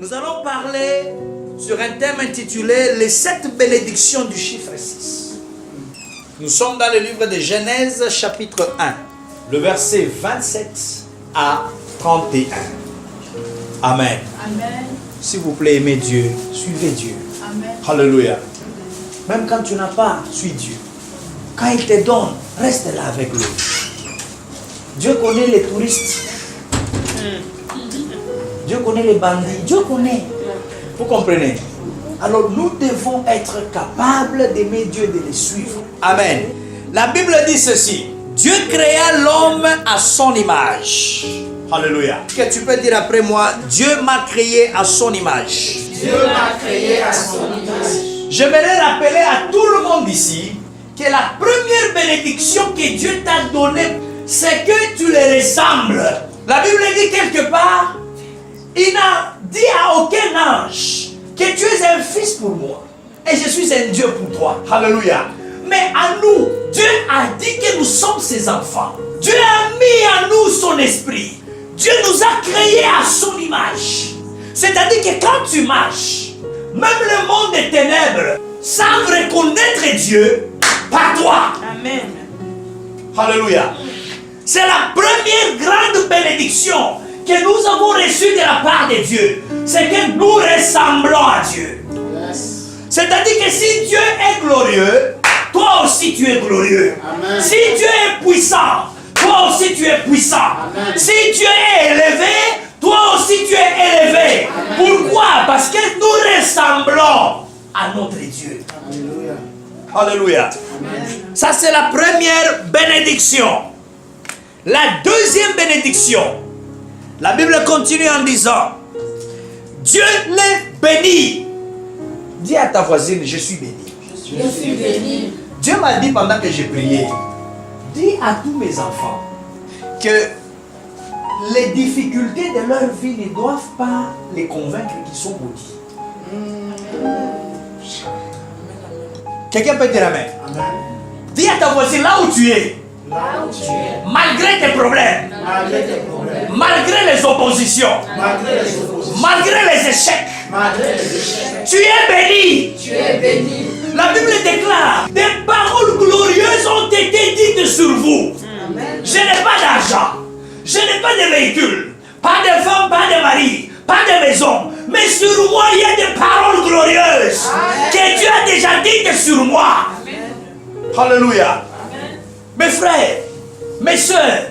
Nous allons parler sur un thème intitulé les 7 bénédictions du chiffre 6. Nous sommes dans le livre de Genèse chapitre 1, le verset 27 à 31. Amen. Amen. S'il vous plaît, aimez Dieu, suivez Dieu. Amen. Alléluia. Même quand tu n'as pas, suis Dieu. Quand il te donne, reste là avec lui. Dieu connaît les touristes. Dieu connaît les bandits. Dieu connaît. Vous comprenez? Alors nous devons être capables d'aimer Dieu et de le suivre. Amen. La Bible dit ceci. Dieu créa l'homme à son image. Alléluia. Est-ce que tu peux dire après moi, Dieu m'a créé à son image. Dieu m'a créé à son image. Je voudrais rappeler à tout le monde ici que la première bénédiction que Dieu t'a donnée, c'est que tu le ressembles. La Bible dit quelque part, il n'a dit à aucun ange que tu es un fils pour moi et je suis un Dieu pour toi. Alléluia. Mais à nous, Dieu a dit que nous sommes ses enfants. Dieu a mis en nous son esprit. Dieu nous a créés à son image. C'est-à-dire que quand tu marches, même le monde des ténèbres savent reconnaître Dieu par toi. Amen. Alléluia. C'est la première grande bénédiction que nous avons reçue de la part de Dieu. C'est que nous ressemblons à Dieu. Yes. C'est-à-dire que si Dieu est glorieux, toi aussi tu es glorieux. Amen. Si Dieu est puissant, toi aussi tu es puissant. Amen. Si Dieu est élevé, toi aussi tu es élevé. Amen. Pourquoi? Parce que nous ressemblons à notre Dieu. Alléluia. Alléluia. Amen. Ça c'est la première bénédiction. La deuxième bénédiction, la Bible continue en disant, Dieu les bénit. Dis à ta voisine, je suis béni. Je suis béni. Dieu m'a dit pendant que j'ai prié, dis à tous mes enfants que les difficultés de leur vie ne doivent pas les convaincre qu'ils sont maudits. Quelqu'un peut dire amen. Amen. Dis à ta voisine, là où tu es, Là où tu es, malgré tes problèmes, malgré tes problèmes, malgré les oppositions, malgré les oppositions, malgré les échecs, malgré les échecs, tu es béni. tu es béni. La Bible déclare, des paroles glorieuses ont été dites sur vous. Amen. Je n'ai pas d'argent, je n'ai pas de véhicule, pas de femme, pas de mari, pas de maison. Mais sur moi, il y a des paroles glorieuses que Dieu a déjà dites sur moi. Alléluia. Mes frères, mes soeurs,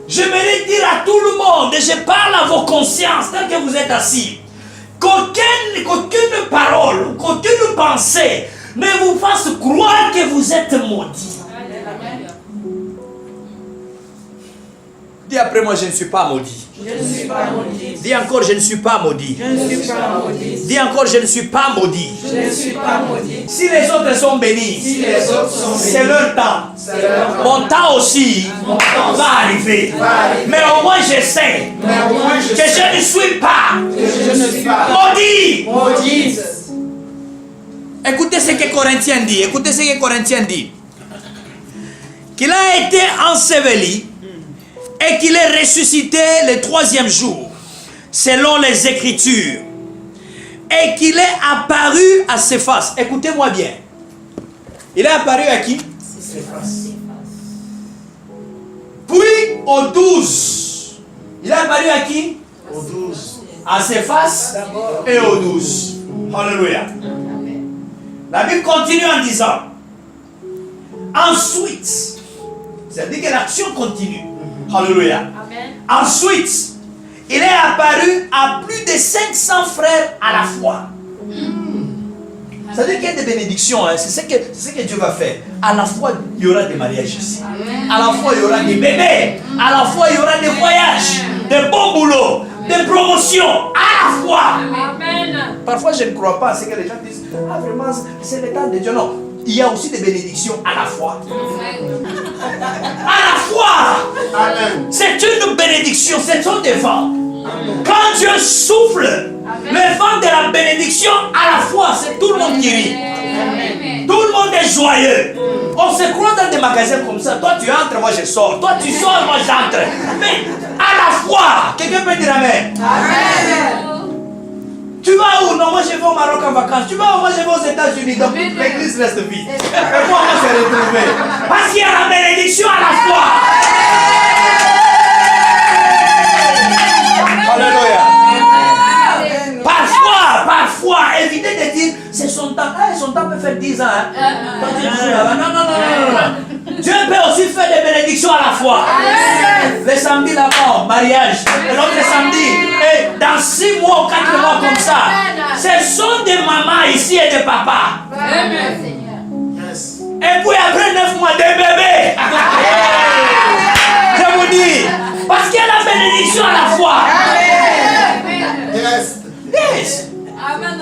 je voudrais dire à tout le monde, et je parle à vos consciences tant que vous êtes assis, qu'aucune parole, qu'aucune pensée ne vous fasse croire que vous êtes maudit. Dis après moi, je ne suis pas maudit. Je ne suis pas maudit. Dis encore, je ne suis pas maudit. Je ne suis pas maudit. Dis encore, je ne suis pas maudit. Je ne suis pas maudit. Si les autres sont bénis, Si les autres sont bénis, c'est leur temps. c'est leur temps. Mon temps aussi Mon temps va arriver. va arriver. Mais au moins je sais Mais au moins je que sais je ne suis pas que je ne suis pas maudit. maudit. Écoutez ce que Corinthiens dit. Écoutez ce que Corinthiens dit. Qu'il a été enseveli et qu'il est ressuscité le 3e jour, selon les Écritures, et qu'il est apparu à Céphas. Écoutez-moi bien. Il est apparu à qui? Puis aux 12. Il est apparu à qui? Au 12. À Céphas et aux 12. Alléluia. La Bible continue en disant, ensuite, c'est-à-dire que l'action continue. Alléluia. Ensuite, il est apparu à plus de 500 frères à la fois. C'est-à-dire qu'il y a des bénédictions, hein. C'est ce que Dieu va faire. À la fois, il y aura des mariages ici. À la fois, il y aura des bébés. À la fois, il y aura des voyages, des bons boulots, des promotions. À la fois. Parfois, je ne crois pas à ce que les gens disent. Ah, vraiment, c'est le temps de Dieu. Non. Il y a aussi des bénédictions à la fois. À la fois. Amen. C'est une bénédiction, c'est son vents. Quand Dieu souffle, le vent de la bénédiction, à la fois, c'est tout le monde qui rit. Tout le monde est joyeux. On se croit dans des magasins comme ça. Toi, tu entres, moi je sors. Toi, tu sors, moi j'entre. Mais à la fois, quelqu'un peut dire amen. Amen. Tu vas où? Non, moi je vais au Maroc en vacances. Tu vas où? Moi je vais aux États-Unis. Donc l'église reste vide. Et moi, on s'est retrouvé. Parce qu'il y a la bénédiction à la fois. Alléluia. Parfois, évitez de dire, c'est son temps. Son temps peut faire 10 ans. Non. Dieu peut aussi faire des bénédictions à la fois. Le samedi, la mort, mariage. Et l'autre samedi. Et dans 6 mois ou 4 mois comme ça. Ce sont des mamans ici et des papas. Yes. Et puis après 9 mois, des bébés. Je vous dis. Parce qu'il y a la bénédiction à la fois. Yes. Yes. Amen.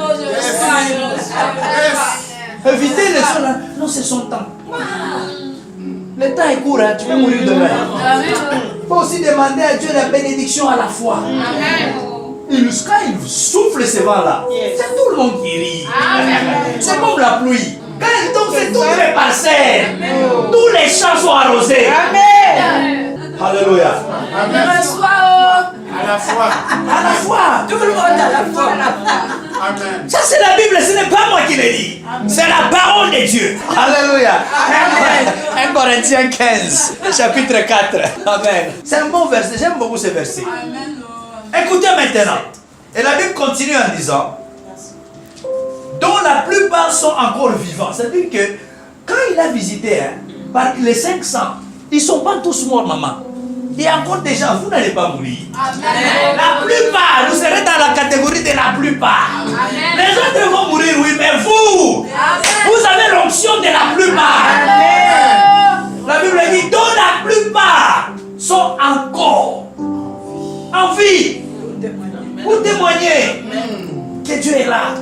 Évitez les choses là. Non, c'est son temps. Le temps est court, hein. Tu peux mourir demain. Il faut aussi demander à Dieu la bénédiction à la fois. Quand il souffle ce vent-là, c'est tout le monde qui rit. C'est comme la pluie. Quand elle tombe, c'est toutes les parcelles. Tous les champs sont arrosés. Alléluia. À la fois. À la fois. Tout le monde à la fois. Amen. Ça, c'est la Bible, ce n'est pas moi qui le dis. C'est la parole de Dieu. Alléluia. 1 Corinthiens 15, chapitre 4. Amen. C'est un bon verset. J'aime beaucoup ce verset. Écoutez maintenant. Et la Bible continue en disant, dont la plupart sont encore vivants. C'est-à-dire que quand il a visité, par les 500, ils ne sont pas tous morts, maman. Il y a encore des gens, vous n'allez pas mourir. La plupart, vous serez dans la catégorie de la plupart. Les autres vont mourir, oui, mais vous avez l'onction de la plupart. La Bible dit, dont la plupart sont encore en vie. Pour témoigner que Dieu est là,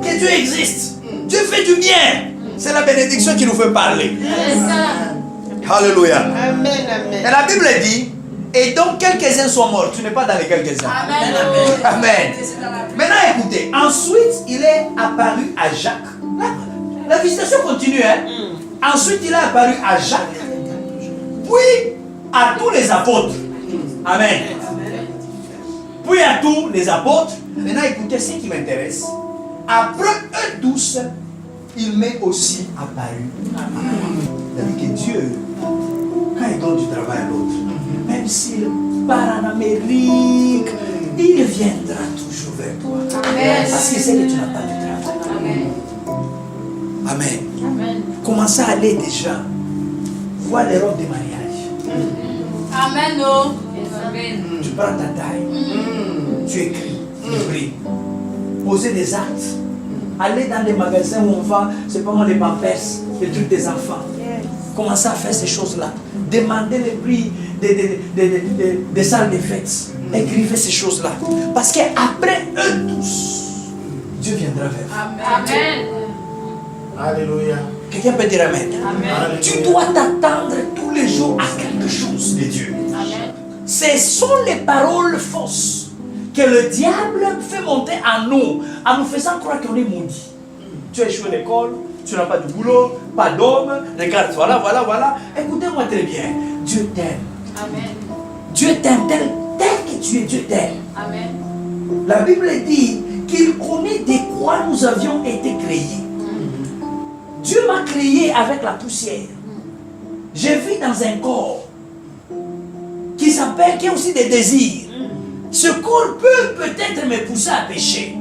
que Dieu existe. Dieu fait du bien. C'est la bénédiction qui nous fait parler. Alléluia. Amen. Et la Bible dit, et donc quelques-uns sont morts. Tu n'es pas dans les quelques-uns. Amen. Maintenant écoutez, ensuite il est apparu à Jacques. La visitation continue. Ensuite il est apparu à Jacques, puis à tous les apôtres. Amen. Puis à tous les apôtres. Maintenant écoutez ce qui m'intéresse. Après eux tous, il m'est aussi apparu. C'est-à-dire que Dieu, quand il donne du travail à l'autre, même s'il part en Amérique, il viendra toujours vers toi. Parce qu'il sait que tu n'as pas du travail. Amen. Commencez à aller déjà voir les robes de mariage. Tu prends ta taille, tu écris, tu pries, poser des actes. Aller dans les magasins où on vend, c'est pas moi les pampers, les trucs des enfants. Commencez à faire ces choses-là. Demandez les prix des salles de fêtes. Écrivez ces choses-là. Parce qu'après eux tous, Dieu viendra vers vous. Amen. Alléluia. Quelqu'un peut dire Amen. Alléluia. Tu dois t'attendre tous les jours à quelque chose de Dieu. Ce sont les paroles fausses que le diable fait monter en nous faisant croire qu'on est maudit. Tu as échoué à l'école, tu n'as pas de boulot, pas d'homme, regarde, voilà. Écoutez-moi très bien. Dieu t'aime. Dieu t'aime tel que tu es, Dieu t'aime. La Bible dit qu'il connaît de quoi nous avions été créés. Dieu m'a créé avec la poussière. Je vis dans un corps qui a aussi des désirs. Ce corps peut peut-être me pousser à pécher.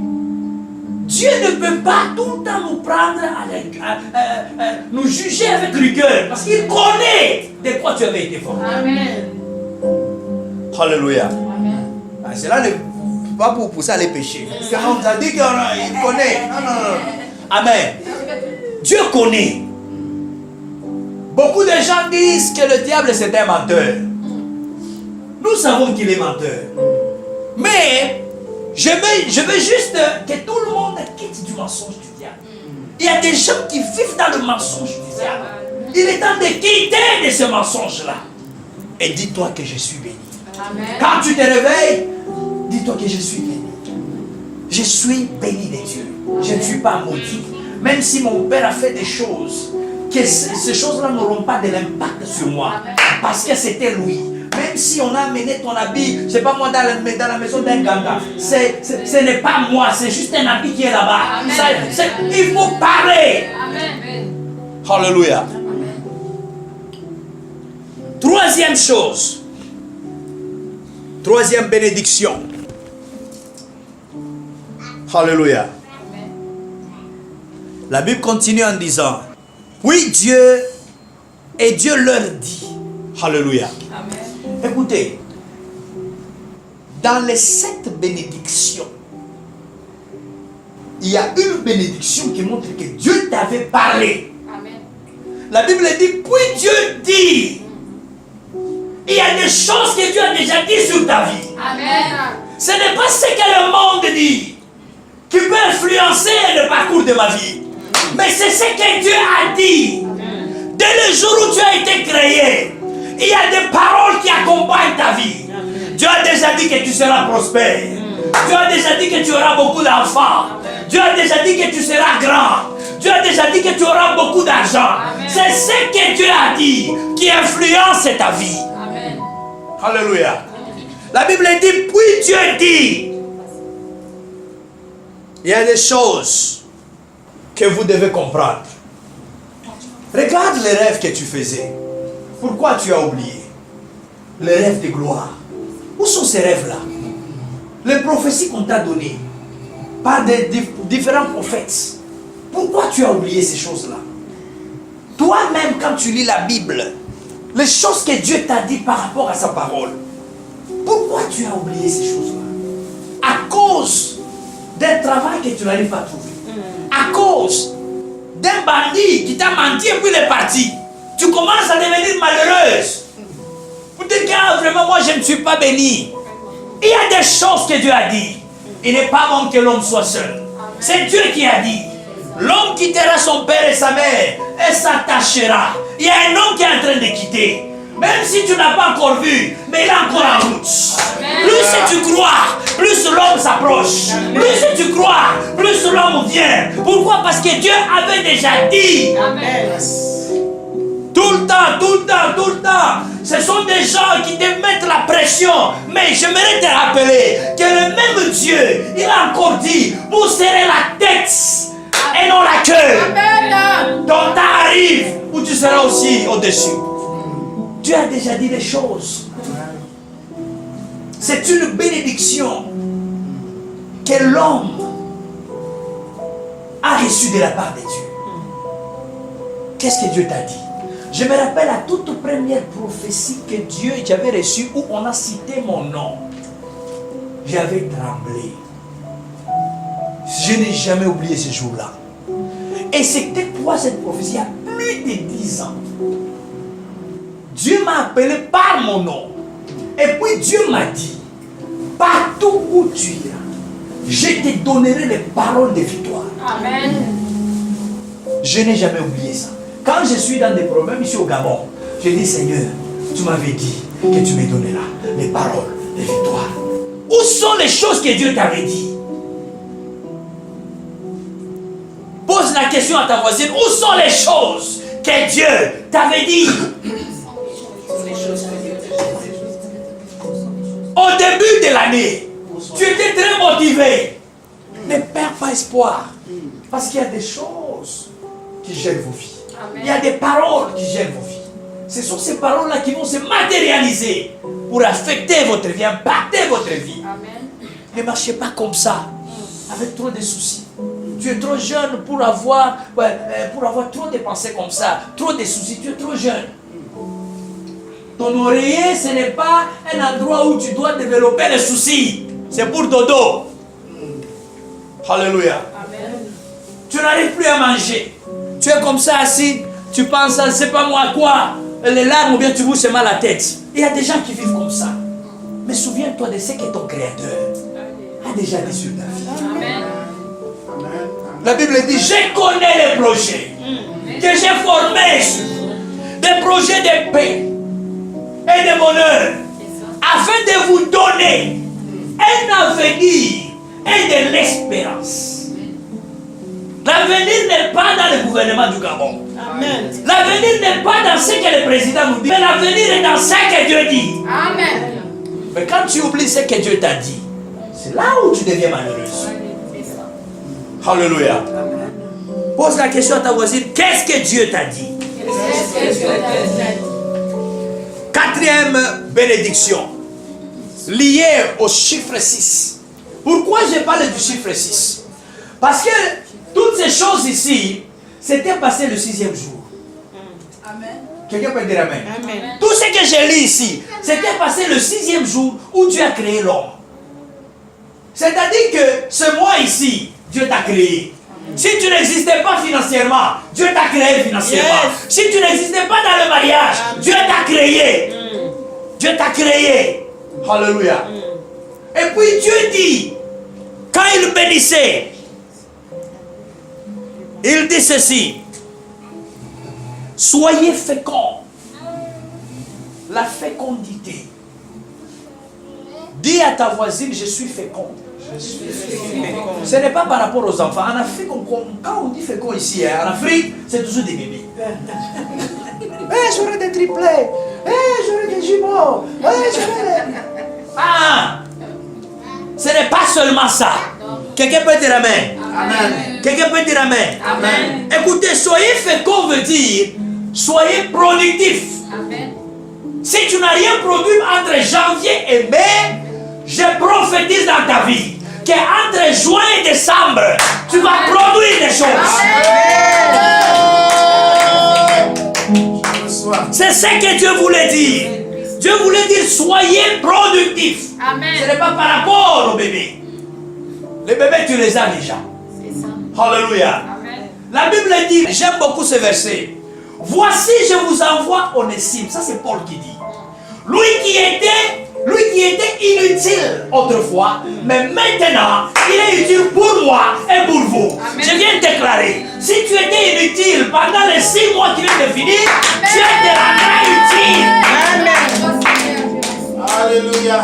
Dieu ne peut pas tout le temps nous prendre, nous juger avec rigueur. Parce qu'il connaît de quoi tu avais été formé. Alléluia. Cela n'est pas pour pousser à les pécher. Parce qu'on nous a dit qu'il connaît. Non. Amen. Dieu connaît. Beaucoup de gens disent que le diable c'est un menteur. Nous savons qu'il est menteur. Mais je veux juste que tout le monde quitte du mensonge du diable. Il y a des gens qui vivent dans le mensonge du diable. Il est temps de quitter de ce mensonge-là. Et dis-toi que je suis béni. Quand tu te réveilles, dis-toi que je suis béni. Je suis béni de Dieu. Je ne suis pas maudit. Même si mon père a fait des choses, que ces choses-là n'auront pas de l'impact sur moi. Parce que c'était lui. Mais même si on a amené ton habit, je sais pas moi, dans la maison d'un ganga, ce n'est pas moi, c'est juste un habit qui est là-bas. Il faut parler. Amen. Alléluia. Troisième chose. Troisième bénédiction. Alléluia. La Bible continue en disant, oui Dieu, et Dieu leur dit, alléluia. Amen. Écoutez, dans les 7 bénédictions, il y a une bénédiction qui montre que Dieu t'avait parlé. Amen. La Bible dit, puis Dieu dit, il y a des choses que Dieu a déjà dit sur ta vie. Amen. Ce n'est pas ce que le monde dit qui peut influencer le parcours de ma vie. Mais c'est ce que Dieu a dit. Dès le jour où tu as été créé, il y a des paroles qui accompagnent ta vie. Dieu a déjà dit que tu seras prospère. Dieu a déjà dit que tu auras beaucoup d'enfants. Dieu a déjà dit que tu seras grand. Dieu a déjà dit que tu auras beaucoup d'argent. C'est ce que Dieu a dit qui influence ta vie. Amen. Alléluia. La Bible dit, puis Dieu dit, il y a des choses que vous devez comprendre. Regarde les rêves que tu faisais. Pourquoi tu as oublié? Les rêves de gloire. Où sont ces rêves-là? Les prophéties qu'on t'a données par des différents prophètes. Pourquoi tu as oublié ces choses-là? Toi-même, quand tu lis la Bible, les choses que Dieu t'a dit par rapport à sa parole, pourquoi tu as oublié ces choses-là? À cause d'un travail que tu n'arrives pas à trouver. À cause d'un bandit qui t'a menti et puis il est parti. Tu commences à devenir malheureuse. Pour dire que vraiment moi je ne suis pas béni. Il y a des choses que Dieu a dit. Il n'est pas bon que l'homme soit seul. C'est Dieu qui a dit. L'homme quittera son père et sa mère et s'attachera. Il y a un homme qui est en train de quitter. Même si tu n'as pas encore vu, mais il est encore en route. Plus tu crois, plus l'homme s'approche. Plus tu crois, plus l'homme vient. Pourquoi? Parce que Dieu avait déjà dit. Amen. Tout le temps, tout le temps, tout le temps. Ce sont des gens qui te mettent la pression. Mais j'aimerais te rappeler que le même Dieu, il a encore dit, vous serez la tête et non la queue. Amen. Ton temps arrive où tu seras aussi au-dessus. Dieu a déjà dit des choses. C'est une bénédiction que l'homme a reçue de la part de Dieu. Qu'est-ce que Dieu t'a dit? Je me rappelle la toute première prophétie que Dieu j'avais reçue où on a cité mon nom. J'avais tremblé. Je n'ai jamais oublié ce jour-là. Et c'était quoi cette prophétie? Il y a plus de 10 ans. Dieu m'a appelé par mon nom. Et puis Dieu m'a dit, partout où tu iras, je te donnerai les paroles de victoire. Amen. Je n'ai jamais oublié ça. Quand je suis dans des problèmes ici au Gabon, je dis, Seigneur, tu m'avais dit que tu me donneras les paroles de victoire. Où sont les choses que Dieu t'avait dit? Pose la question à ta voisine, où sont les choses que Dieu t'avait dit? Au début de l'année, tu étais très motivé. Ne perds pas espoir. Parce qu'il y a des choses qui gênent vos vies. Amen. Il y a des paroles qui gênent vos vies. Ce sont ces paroles-là qui vont se matérialiser pour affecter votre vie, impacter votre vie. Amen. Ne marchez pas comme ça, avec trop de soucis. Tu es trop jeune pour avoir trop de pensées comme ça, trop de soucis. Tu es trop jeune. Ton oreiller, ce n'est pas un endroit où tu dois développer les soucis. C'est pour dodo. Alléluia. Amen. Tu n'arrives plus à manger. Tu es comme ça assis. Tu penses à, c'est pas moi quoi, les larmes ou bien tu bouges mal la tête. Il y a des gens qui vivent comme ça. Mais souviens-toi de ce que ton Créateur a déjà dit sur ta vie. Amen. La Bible dit, je connais les projets que j'ai formés sur vous. Des projets de paix et de bonheur, afin de vous donner un avenir et de l'espérance. L'avenir n'est pas dans le gouvernement du Gabon. Amen. L'avenir n'est pas dans ce que le président nous dit, mais l'avenir est dans ce que Dieu dit. Amen. Mais quand tu oublies ce que Dieu t'a dit, c'est là où tu deviens malheureuse. Alléluia. Pose la question à ta voisine, qu'est-ce que Dieu t'a dit? Qu'est-ce que Dieu t'a dit? Quatrième bénédiction, liée au chiffre 6. Pourquoi je parle du chiffre 6? Parce que toutes ces choses ici, c'était passé le 6e jour. Amen. Quelqu'un peut dire amen? Amen. Tout ce que j'ai lu ici, c'était passé le 6e jour où Dieu a créé l'homme. C'est-à-dire que ce mois ici, Dieu t'a créé. Si tu n'existais pas financièrement, Dieu t'a créé financièrement. Si tu n'existais pas dans le mariage, Dieu t'a créé. Dieu t'a créé. Alléluia. Et puis Dieu dit, quand il bénissait, il dit ceci: soyez féconds. La fécondité. Dis à ta voisine, je suis fécond. Ce n'est pas par rapport aux enfants. En Afrique, quand on dit fécond ici, en Afrique, c'est toujours des bébés. J'aurai des triplets. J'aurai des jumeaux. Ah! Ce n'est pas seulement ça. Quelqu'un peut dire amen. Amen. Quelqu'un peut dire amen. Amen. Écoutez, soyez fécond veut dire soyez productif. Amen. Si tu n'as rien produit entre janvier et mai, je prophétise dans ta vie qu'entre juin et décembre, tu vas produire des choses. Je reçois. C'est ce que Dieu voulait dire. Dieu voulait dire soyez productifs. Amen. Ce n'est pas par rapport aux bébés. Les bébés, tu les as déjà. C'est ça. Alléluia. Amen. La Bible dit, j'aime beaucoup ce verset. Voici, je vous envoie Onésime. Ça, c'est Paul qui dit. Lui qui était inutile autrefois, mais maintenant, il est utile pour moi et pour vous. Amen. Je viens de déclarer, si tu étais inutile pendant les 6 mois qui viennent de finir, tu te rendras utile. Alléluia.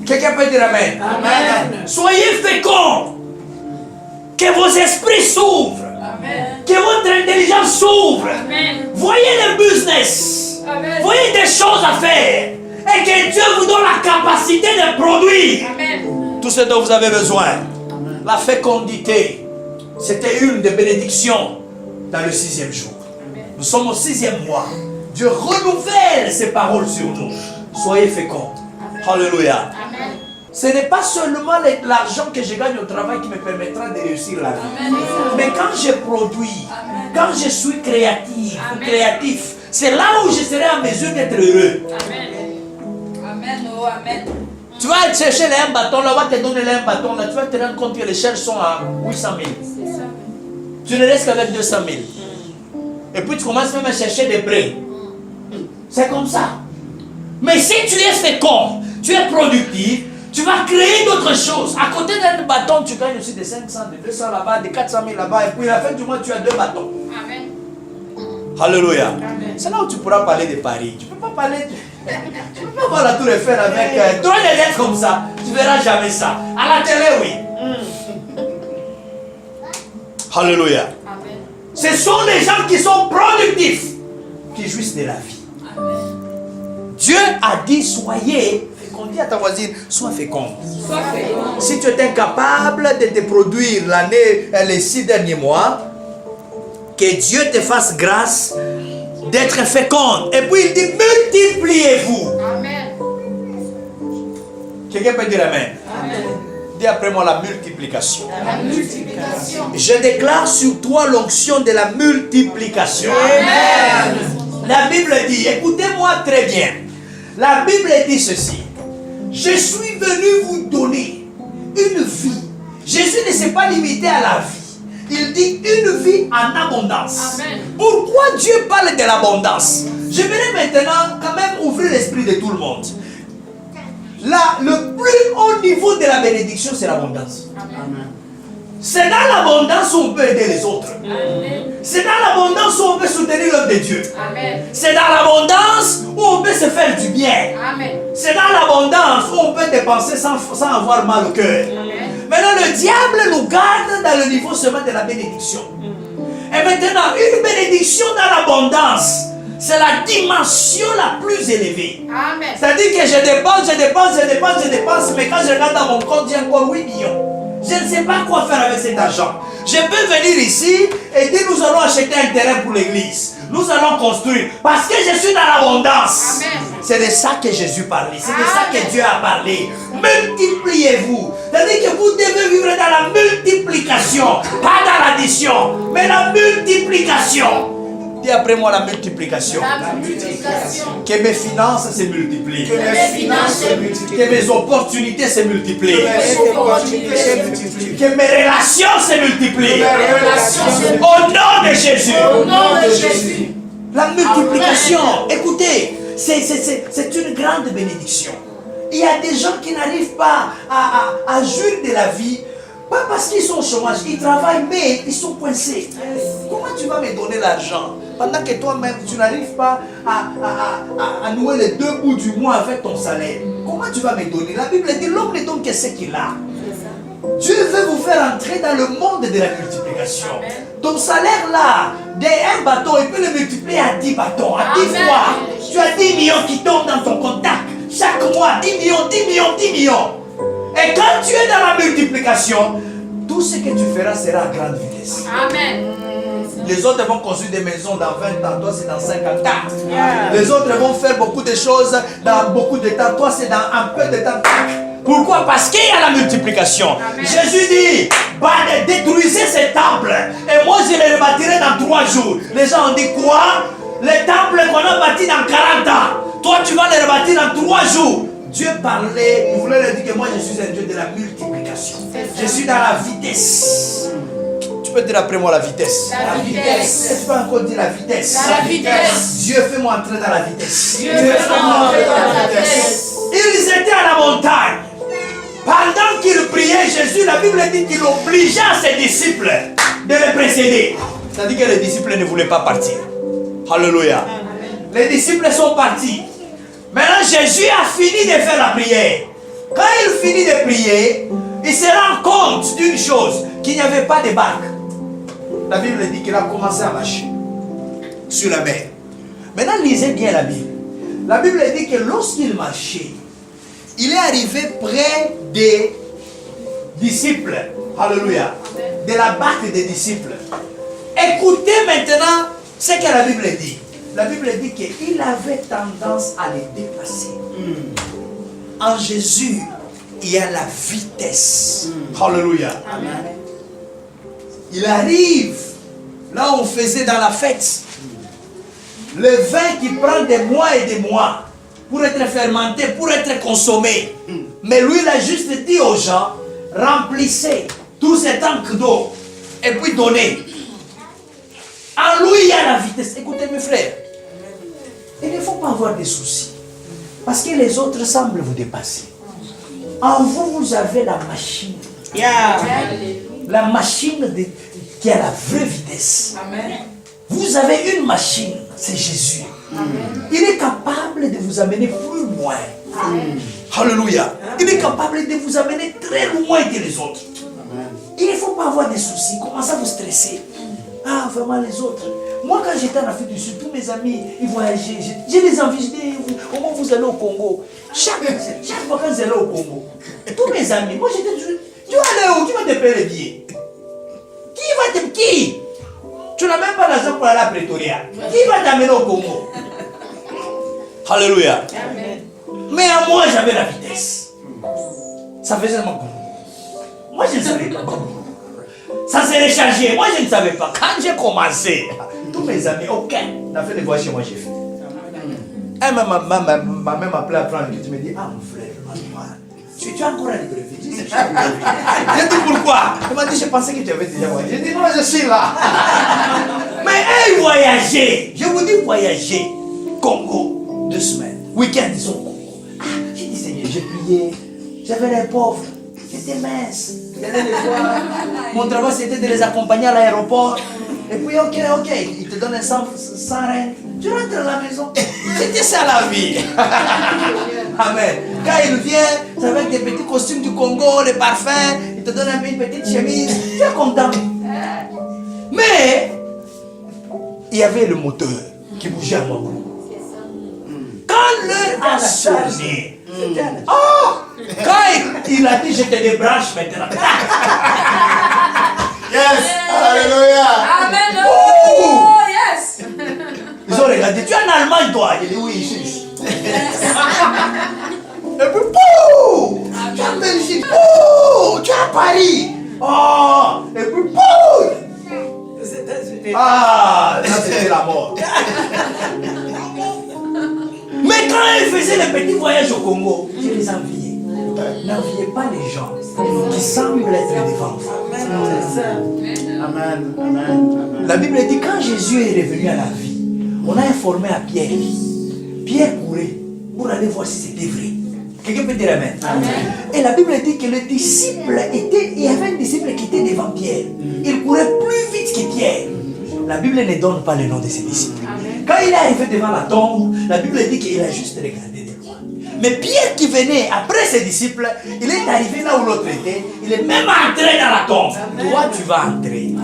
Quelqu'un peut dire amen. Amen. Soyez féconds. Que vos esprits s'ouvrent. Amen. Que votre intelligence s'ouvre. Amen. Voyez le business. Amen. Voyez des choses à faire. Et que Dieu vous donne la capacité de produire Amen. tout ce dont vous avez besoin. La fécondité, c'était une des bénédictions dans le 6e jour. Nous sommes au 6e mois. Dieu renouvelle ses paroles sur nous. Soyez féconds. Alléluia. Amen. Ce n'est pas seulement l'argent que je gagne au travail qui me permettra de réussir la vie. Amen. Mais quand je produis, Amen. quand je suis créatif, Amen. créatif, c'est là où je serai en mesure d'être heureux. Amen. Amen. Oh, amen. Tu vas aller chercher les 1 bâton, là, on va te donner les 1 bâton, là, tu vas te rendre compte que les charges sont à 800 000. C'est ça. Tu ne restes qu'avec 200 000. Et puis tu commences même à chercher des prêts. C'est comme ça. Mais si tu es fécond, tu es productif, tu vas créer d'autres choses. À côté d'un bâton, tu gagnes aussi des 500, des 200 là-bas, des 400 000 là-bas. Et puis à la fin du mois, tu as 2 bâtons. Amen. Alléluia. Amen. C'est là où tu pourras parler de Paris. Tu ne peux pas parler. Tu ne peux pas voir la Tour Eiffel avec. Toi, les lettres comme ça. Tu ne verras jamais ça. À la télé, oui. Alléluia. Amen. Ce sont les gens qui sont productifs qui jouissent de la vie. Amen. Dieu a dit soyez fécond. Dis à ta voisine, sois fécond. Sois fécond. Si tu es incapable de te produire les 6 derniers mois, que Dieu te fasse grâce d'être fécond. Et puis il dit multipliez-vous. Amen. Quelqu'un peut dire amen. Amen. Dis après moi la multiplication. La multiplication. Je déclare sur toi l'onction de la multiplication. Amen. La Bible dit, écoutez-moi très bien. La Bible dit ceci. Je suis venu vous donner une vie. Jésus ne s'est pas limité à la vie. Il dit une vie en abondance. Amen. Pourquoi Dieu parle de l'abondance? Je vais maintenant quand même ouvrir l'esprit de tout le monde. Là, le plus haut niveau de la bénédiction, c'est l'abondance. Amen. C'est dans l'abondance où on peut aider les autres. Amen. C'est dans l'abondance où on peut soutenir l'œuvre de Dieu. Amen. C'est dans l'abondance où on peut se faire du bien. Amen. C'est dans l'abondance où on peut dépenser sans avoir mal au cœur. Amen. Maintenant, le diable nous garde dans le niveau seulement de la bénédiction. Et maintenant, une bénédiction dans l'abondance, c'est la dimension la plus élevée. Amen. C'est-à-dire que je dépense, mais quand je regarde dans mon compte, j'ai encore 8 millions. Je ne sais pas quoi faire avec cet argent. Je peux venir ici et dire nous allons acheter un terrain pour l'église. Nous allons construire. Parce que je suis dans l'abondance. Amen. C'est de ça que Jésus parlait. C'est de ça que Dieu a parlé. Multipliez-vous. C'est-à-dire que vous devez vivre dans la multiplication. Pas dans l'addition, mais la multiplication. Dis après moi la multiplication. La multiplication. Que mes finances se multiplient. Que mes finances se multiplient. Que mes opportunités se multiplient. Que mes opportunités se multiplient. Que mes relations se multiplient. Que mes relations se multiplient. Au nom de Jésus. Au nom de Jésus. La multiplication. Écoutez, c'est une grande bénédiction. Il y a des gens qui n'arrivent pas à jouir de la vie. Pas parce qu'ils sont au chômage, ils travaillent, mais ils sont coincés. Comment tu vas me donner l'argent pendant que toi-même, tu n'arrives pas à nouer les deux bouts du mois avec ton salaire? Comment tu vas me donner? La Bible dit, l'homme ne donne que ce qu'il a. Dieu veut vous faire entrer dans le monde de la multiplication. Ton salaire là, d'un bâton, il peut le multiplier à 10 bâtons, à 10 Amen. fois. Tu as 10 millions qui tombent dans ton contact. Chaque mois, 10 millions, 10 millions, 10 millions. Et quand tu es dans la multiplication, tout ce que tu feras sera à grande vitesse. Amen. Les autres vont construire des maisons dans 20 ans, toi c'est dans 50 ans. Les autres vont faire beaucoup de choses dans beaucoup de temps, toi c'est dans un peu de temps. Pourquoi? Parce qu'il y a la multiplication. Amen. Jésus dit, détruisez ces temples et moi je les rebâtirai dans 3 jours. Les gens ont dit quoi? Les temples qu'on a bâtis dans 40 ans, toi tu vas les rebâtir dans 3 jours. Dieu parlait, il voulait leur dire que moi je suis un Dieu de la multiplication. Je suis dans la vitesse. Tu peux dire après moi la vitesse. La vitesse. Tu peux encore dire la vitesse. La vitesse. Dieu fait-moi entrer dans la vitesse. Dieu fait-moi entrer dans la vitesse. Ils étaient à la montagne. Pendant qu'ils priaient, Jésus, la Bible dit qu'il obligea ses disciples de les précéder. C'est-à-dire que les disciples ne voulaient pas partir. Alléluia. Les disciples sont partis. Maintenant, Jésus a fini de faire la prière. Quand il finit de prier, il se rend compte d'une chose, qu'il n'y avait pas de barque. La Bible dit qu'il a commencé à marcher sur la mer. Maintenant, lisez bien la Bible. La Bible dit que lorsqu'il marchait, il est arrivé près des disciples. Alléluia. De la barque des disciples. Écoutez maintenant ce que la Bible dit. La Bible dit qu'il avait tendance à les déplacer. En Jésus, il y a la vitesse. Alléluia. Amen. Il arrive, là où on faisait dans la fête, le vin qui prend des mois et des mois pour être fermenté, pour être consommé. Mais lui, il a juste dit aux gens, remplissez tous ces tanks d'eau et puis donnez. En lui, il y a la vitesse. Écoutez mes frères, il ne faut pas avoir des soucis. Parce que les autres semblent vous dépasser. En vous, vous avez la machine. La machine qui a la vraie vitesse. Amen. Vous avez une machine, c'est Jésus. Il est capable de vous amener plus loin. Alléluia. Il est capable de vous amener très loin que les autres. Il ne faut pas avoir des soucis. Commencez à vous stresser. Ah, vraiment les autres. Moi, quand j'étais en Afrique du Sud, tous mes amis, ils voyageaient. J'ai des envies. Je dis, au moins vous allez au Congo. Chaque fois quand vous allez au Congo, tous mes amis, moi j'étais toujours. Tu vas aller où? Qui va te payer les billets? Qui? Tu n'as même pas l'argent pour aller à Pretoria. Qui va t'amener au Congo? Alléluia. Amen. Mais à moi, j'avais la vitesse. Ça faisait seulement. Moi, je ne savais pas. Ça s'est rechargé. Moi, je ne savais pas. Quand j'ai commencé, tous mes amis, aucun n'a fait les voyages chez moi, j'ai fait. Et ma mère m'a appelé à prendre et tu me dis, ah mon frère, tu as encore un brevet. J'ai dit pourquoi? Il m'a dit, je pensais que tu avais déjà voyagé. J'ai dit, non, je suis là. Mais hey, voyager, je vous dis voyager. Congo, 2 semaines. Week-end, ils sont au Congo. Ah, j'ai dit, Seigneur, j'ai prié. J'avais les pauvres. J'étais mince. J'allais les voir. Mon travail, c'était de les accompagner à l'aéroport. Et puis, ok, il te donne un 100 rentes. Tu rentres à la maison. C'était ça la vie. Amen. Quand il vient, c'est avec des petits costumes du Congo, les parfums, il te donne une petite chemise. Tu es content. Mais, il y avait le moteur qui bougeait à moi. Quand l'heure a sonné, quand il a dit je te débranche maintenant. Yes. Alléluia. Amen. Oh! Oh, yes. Ils ont regardé, tu es en Allemagne toi? Il dit oui, ici. Et puis, pouh! Tu es en Belgique. Pouh! Tu es à Paris. Oh! Et puis, pouh! Ah! Là, c'était la mort. Mais quand ils faisaient les petits voyages au Congo, je les enviais. N'enviez pas les gens qui semblent être devant vous. Amen. Amen. La Bible dit quand Jésus est revenu à la vie, on a informé à Pierre. Pierre courait pour aller voir si c'était vrai. Quelqu'un peut dire amen. Amen. Et la Bible dit que le disciple était, il y avait un disciple qui était devant Pierre. Il courait plus vite que Pierre. La Bible ne donne pas le nom de ses disciples. Amen. Quand il est arrivé devant la tombe, la Bible dit qu'il a juste regardé de loin. Mais Pierre qui venait après ses disciples, il est arrivé là où l'autre était. Il est même entré dans la tombe. Toi, tu vas entrer.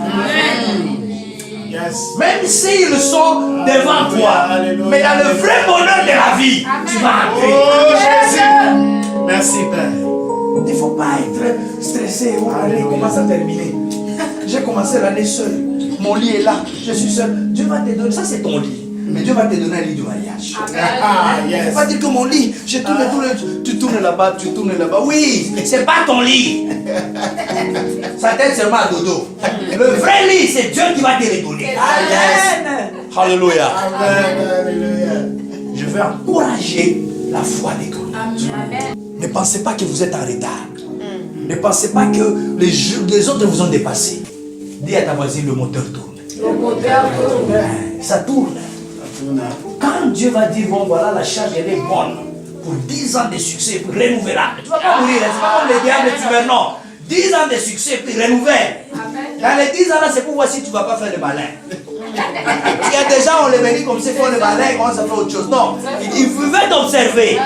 Yes. Même s'ils sont devant toi, Alléluia. mais dans le vrai bonheur de la vie, tu vas entrer. Oh Jésus. Merci Père. Il ne faut pas être stressé. Oh, l'année commence à terminer. J'ai commencé l'année seul. Mon lit est là. Je suis seul. Dieu va te donner. Ça, c'est ton lit. Mais Dieu va te donner un lit du mariage. Ah Il ne yes. faut pas dire que mon lit, je tourne tout le... Tu tournes là-bas, tu tournes là-bas. Oui, c'est pas ton lit. Ça t'aide seulement à dodo. Le vrai lit, c'est Dieu qui va te le donner. Amen. Alléluia. Amen. Alléluia. Je veux encourager la foi des gens. Amen. Ne pensez pas que vous êtes en retard. Ne pensez pas que les autres vous ont dépassé. Dis à ta voisine, le moteur tourne. Le moteur tourne. Ça tourne. Quand Dieu va dire, bon voilà, la charge elle est bonne pour 10 ans de succès, pour renouvelable. Tu ne vas pas mourir, c'est pas comme les diables, tu veux, non. 10 ans de succès, puis renouvelle. Amen. Dans les 10 ans là, c'est pour voir si tu ne vas pas faire le malin. Il y a des gens, on les bénit comme s'ils font le malin, ils commencent à faire autre chose. Non, il veut t'observer.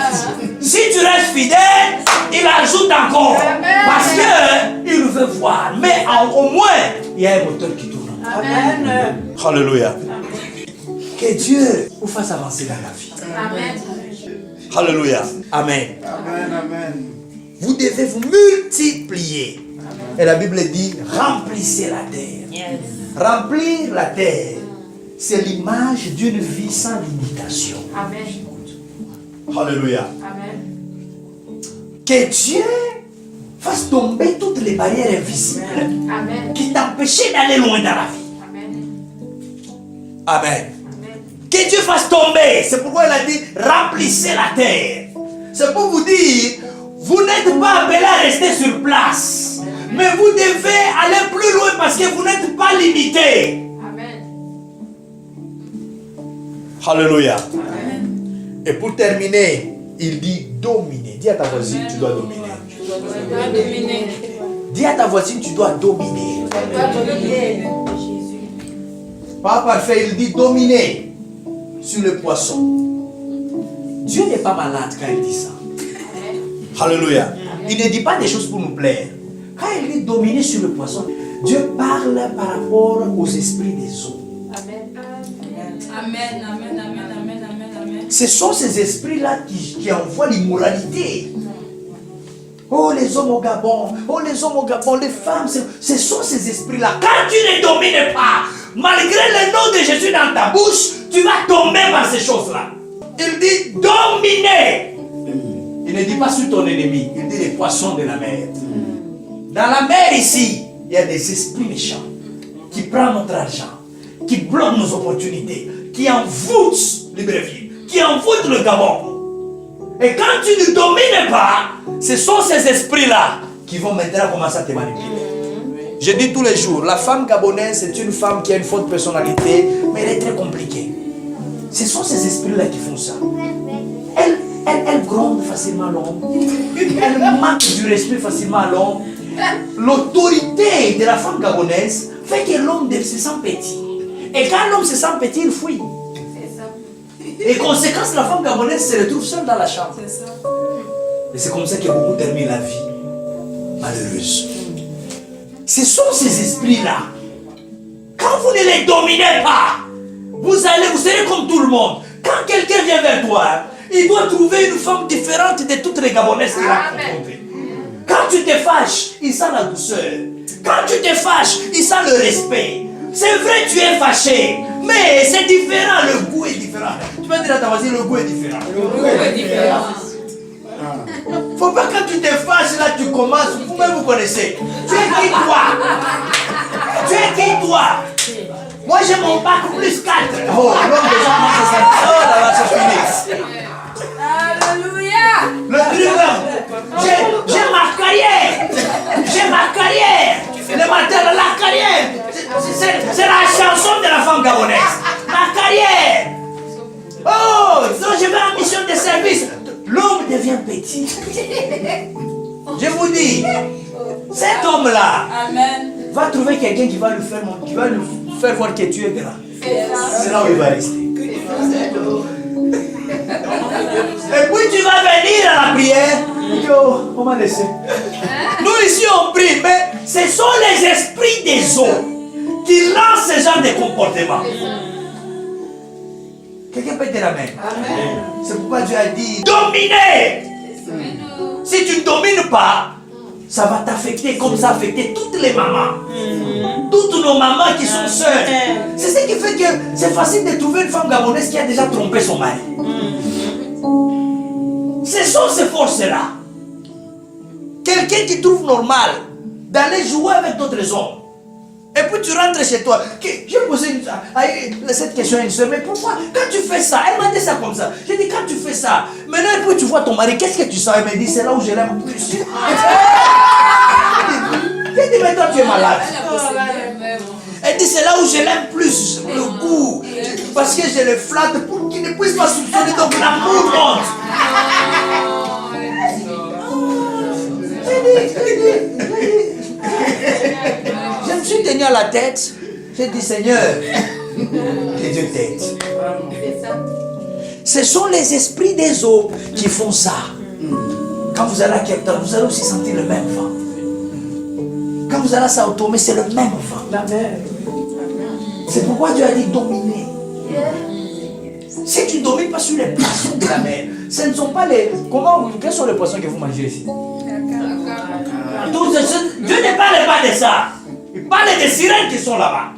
Si tu restes fidèle, il ajoute encore. Parce qu'il veut voir. Mais au moins, il y a un moteur qui tourne. Amen. Alléluia. Que Dieu vous fasse avancer dans la vie. Amen. Alléluia. Amen. Amen. Amen. Vous devez vous multiplier. Et la Bible dit, remplissez la terre. Remplir la terre, c'est l'image d'une vie sans limitation. Amen. Alléluia. Amen. Que Dieu fasse tomber toutes les barrières invisibles Amen. qui t'empêchaient d'aller loin dans la vie. Amen. Amen. Amen. Que Dieu fasse tomber. C'est pourquoi il a dit, remplissez la terre. C'est pour vous dire, vous n'êtes pas appelé à rester sur place. Mais vous devez aller plus loin parce que vous n'êtes pas limité. Amen. Alléluia. Amen. Et pour terminer, il dit dominer. Dis à ta voisine, tu dois dominer. Tu dois dominer. Dis à ta voisine, tu dois dominer. Tu dois dominer. Pas parfait, il dit dominer sur le poisson. Dieu n'est pas malade quand il dit ça. Alléluia. Il ne dit pas des choses pour nous plaire. Quand il dit dominer sur le poisson, Dieu parle par rapport aux esprits des eaux. Amen. Amen, amen, amen, amen, amen, amen. Ce sont ces esprits-là qui envoient l'immoralité. Oh les hommes au Gabon, oh les hommes au Gabon, les femmes, ce sont ces esprits-là. Quand tu ne domines pas, malgré le nom de Jésus dans ta bouche, tu vas tomber par ces choses-là. Il dit dominer. Il ne dit pas sur ton ennemi, il dit les poissons de la mer. Dans la mer ici, il y a des esprits méchants qui prennent notre argent, qui bloquent nos opportunités, qui envoûtent Libreville, qui envoûtent le Gabon. Et quand tu ne domines pas, ce sont ces esprits-là qui vont maintenant commencer à te manipuler. Je dis tous les jours, la femme gabonaise, c'est une femme qui a une forte personnalité, mais elle est très compliquée. Ce sont ces esprits-là qui font ça. Elle gronde facilement l'homme. Elle manque du respect facilement à l'homme. L'autorité de la femme gabonaise fait que l'homme se sent petit. Et quand l'homme se sent petit, il fuit. Et conséquence, la femme gabonaise se retrouve seule dans la chambre. C'est ça. Et c'est comme ça que beaucoup terminent la vie malheureuse. Ce sont ces esprits-là. Quand vous ne les dominez pas, vous serez comme tout le monde. Quand quelqu'un vient vers toi, il doit trouver une femme différente de toutes les Gabonaises qu'il a rencontrées. Quand tu te fâches, il sent la douceur. Quand tu te fâches, il sent le respect. C'est vrai, tu es fâché, mais c'est différent, le goût est différent. Tu vas dire à ta voisine, le goût est différent. Le goût est différent. Faut pas quand tu te fâches, là tu commences, vous-même vous connaissez. Tu es qui toi? Tu es qui toi? Moi j'ai mon bac plus 4. Oh, l'homme des gens commence à s'habiller. Oh là là, c'est fini. Alléluia. Le truc là, j'ai ma carrière. J'ai ma carrière. Le matin, la carrière. C'est la chanson de la femme gabonaise. Ma carrière. Oh, donc je vais en mission de service. L'homme devient petit. Je vous dis, cet homme-là va trouver quelqu'un qui va lui faire voir que tu es grand. C'est là où il va rester. Et puis tu vas venir à la prière. Yo, on m'a laissé. Nous ici on prie, mais ce sont les esprits des eaux qui lancent ce genre de comportement. Quelqu'un peut dire amen. C'est pourquoi Dieu a dit dominer. Si tu ne domines pas, ça va t'affecter comme ça a affecté toutes les mamans. Toutes nos mamans qui sont sœurs. C'est ce qui fait que c'est facile de trouver une femme gabonaise qui a déjà trompé son mari. Ce sont ces forces-là. Quelqu'un qui trouve normal d'aller jouer avec d'autres hommes. Et puis tu rentres chez toi. J'ai posé cette question à une soeur, mais pourquoi quand tu fais ça? Elle m'a dit ça comme ça. J'ai dit quand tu fais ça, maintenant et puis tu vois ton mari, qu'est-ce que tu sens? Elle m'a dit c'est là où je l'aime plus. J'ai dit mais toi tu es malade. Elle dit c'est là où je l'aime plus, le goût. Parce que je le flatte pour qu'il ne puisse pas soupçonner, donc l'amour monte. Je me suis tenu à la tête. J'ai dit Seigneur, que Dieu t'aide. Ce sont les esprits des eaux qui font ça. Quand vous allez à Cape Town, vous allez aussi sentir le même vent. Quand vous allez à Sao Tomé, c'est le même vent. C'est pourquoi Dieu a dit dominer. Si tu ne domines pas sur les poissons de la mer, ce ne sont pas les... Quels sont les poissons que vous mangez ici? Dieu ne parle pas de ça. Il parle des sirènes qui sont là-bas.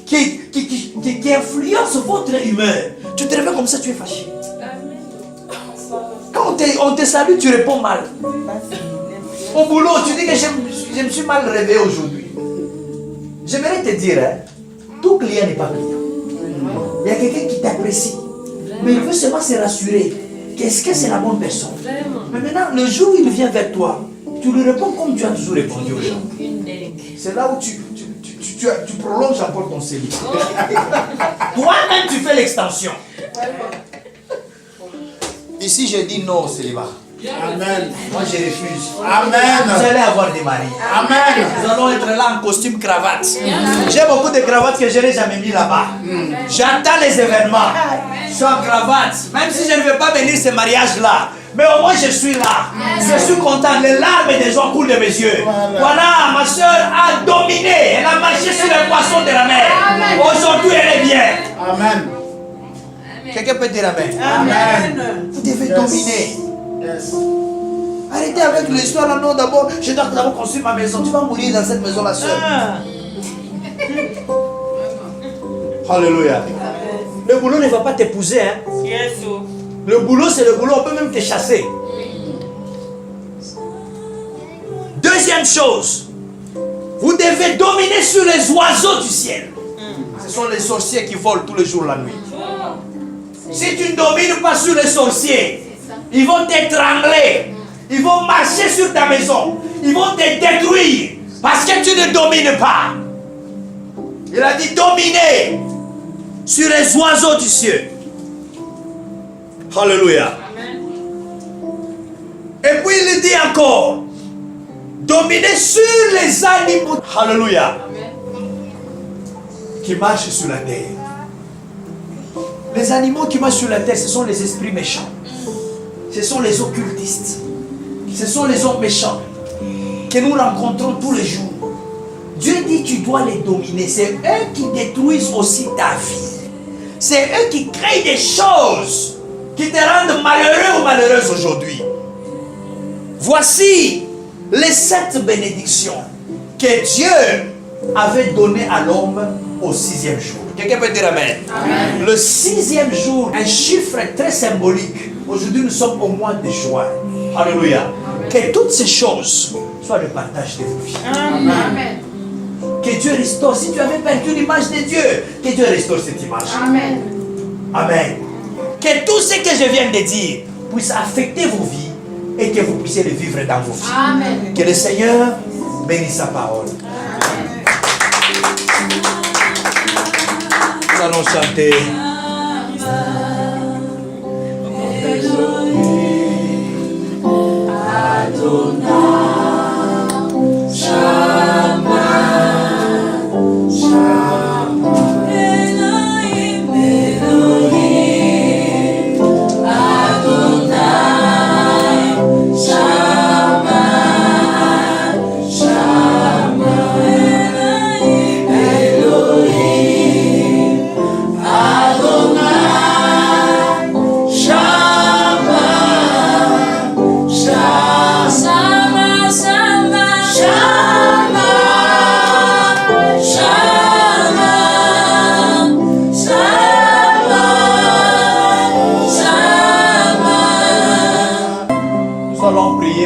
Qui influencent votre humeur. Tu te réveilles comme ça, tu es fâché. Quand on te salue, tu réponds mal. Au boulot, tu dis que je me suis mal réveillé aujourd'hui. J'aimerais te dire, tout client n'est pas client. Il y a quelqu'un qui t'apprécie. Mais il veut seulement se rassurer. Qu'est-ce que c'est la bonne personne? Mais maintenant, le jour où il vient vers toi, tu lui réponds comme tu as toujours répondu aux gens. C'est là où tu prolonges encore ton célibat. Toi-même, tu fais l'extension. Ici, je dis non au célibat. Amen. Moi, je refuse. Amen. Vous allez avoir des maris. Amen. Nous allons être là en costume cravate. J'ai beaucoup de cravates que je n'ai jamais mis là-bas. J'attends les événements. Je suis en cravate. Même si je ne veux pas venir ce mariage-là. Mais au moins je suis là. Je suis content. Les larmes des gens coulent de mes yeux. Voilà, ma soeur a dominé. Elle a marché sur les poissons de la mer. Aujourd'hui, elle est bien. Amen. Quelqu'un peut dire amen. Amen. Vous devez dominer. Yes. Arrêtez avec l'histoire là. Non, d'abord, je dois d'abord construire ma maison. Tu vas mourir dans cette maison-là seule. Alléluia. Le boulot ne va pas t'épouser. Hein. Le boulot, c'est le boulot. On peut même te chasser. Deuxième chose. Vous devez dominer sur les oiseaux du ciel. Ce sont les sorciers qui volent tous les jours la nuit. Si tu ne domines pas sur les sorciers, ils vont t'étrangler. Ils vont marcher sur ta maison. Ils vont te détruire. Parce que tu ne domines pas. Il a dit dominer sur les oiseaux du ciel. Alléluia. Et puis il dit encore, dominer sur les animaux. Alléluia. Qui marchent sur la terre. Les animaux qui marchent sur la terre, ce sont les esprits méchants. Ce sont les occultistes. Ce sont les hommes méchants que nous rencontrons tous les jours. Dieu dit tu dois les dominer. C'est eux qui détruisent aussi ta vie. C'est eux qui créent des choses qui te rendent malheureux ou malheureuse aujourd'hui. Voici les 7 bénédictions que Dieu avait données à l'homme au 6e jour. Quelqu'un peut dire amen. Amen. Le 6e jour, un chiffre très symbolique. Aujourd'hui, nous sommes au mois de juin. Alléluia. Que toutes ces choses soient le partage de vos vies. Amen. Que Dieu restaure. Si tu avais perdu l'image de Dieu, que Dieu restaure cette image. Amen. Amen. Que tout ce que je viens de dire puisse affecter vos vies et que vous puissiez le vivre dans vos vies. Amen. Que le Seigneur bénisse sa parole. Nous allons chanter.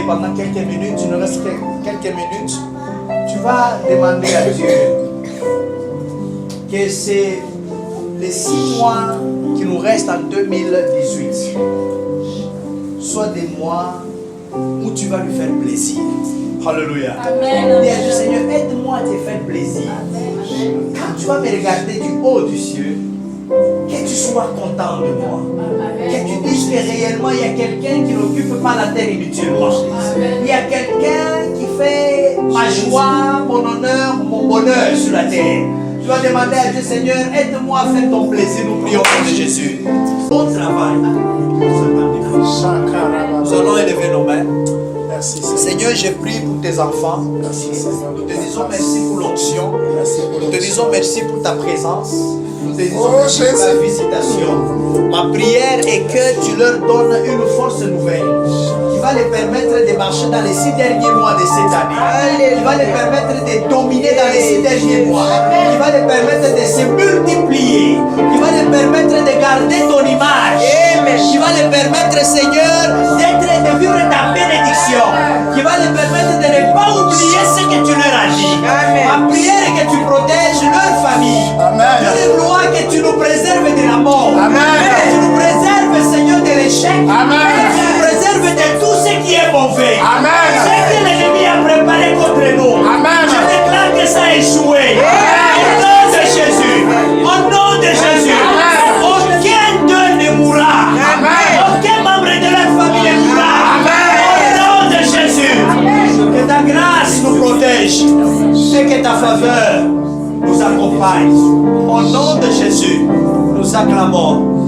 Pendant quelques minutes, il nous reste quelques minutes, tu vas demander à Dieu que c'est les 6 mois qui nous restent en 2018 soient des mois où tu vas lui faire plaisir. Alléluia. Amen. Dis à Dieu, Seigneur, aide-moi à te faire plaisir. Quand tu vas me regarder du haut du ciel, que tu sois content de moi. Que tu dises que réellement il y a quelqu'un qui n'occupe pas la terre inutilement. Il y a quelqu'un qui fait ma joie, mon honneur, mon bonheur sur la terre. Tu vas demander à Dieu, Seigneur, aide-moi à faire ton plaisir. Nous prions au nom de Jésus. Bon travail. Nous allons élever nos mains. Merci, Seigneur, je prie pour tes enfants. Merci, Seigneur. Nous te disons merci pour l'onction. Nous te disons merci pour ta présence. Nous te disons Oh, merci pour Jésus. ta visitation. Ma prière est que tu leur donnes une force nouvelle qui va les permettre de marcher dans les 6 derniers mois de cette année. Qui va les permettre de dominer dans les 6 derniers mois. Qui va les permettre de se multiplier. Qui va les permettre de garder ton image. Qui va les permettre, Seigneur, de vivre ta bénédiction. Qui va les permettre de ne pas oublier ce que tu leur as dit. Ma prière est que tu protèges leur famille. Amen. Dieu de gloire, que tu nous préserves de la mort. Amen. Que tu nous préserves, Seigneur, de l'échec. Amen. Que tu nous préserves de tout ce qui est mauvais. Amen. Ce que l'ennemi a préparé contre nous. Amen. Je déclare que ça a échoué. Au nom de Jésus. Au nom de Jésus. Aucun d'eux ne mourra. Aucun membre de leur famille ne mourra. Au nom de Jésus. Que ta grâce nous protège. Et que ta faveur nous accompagne. Au nom de Jésus, nous acclamons.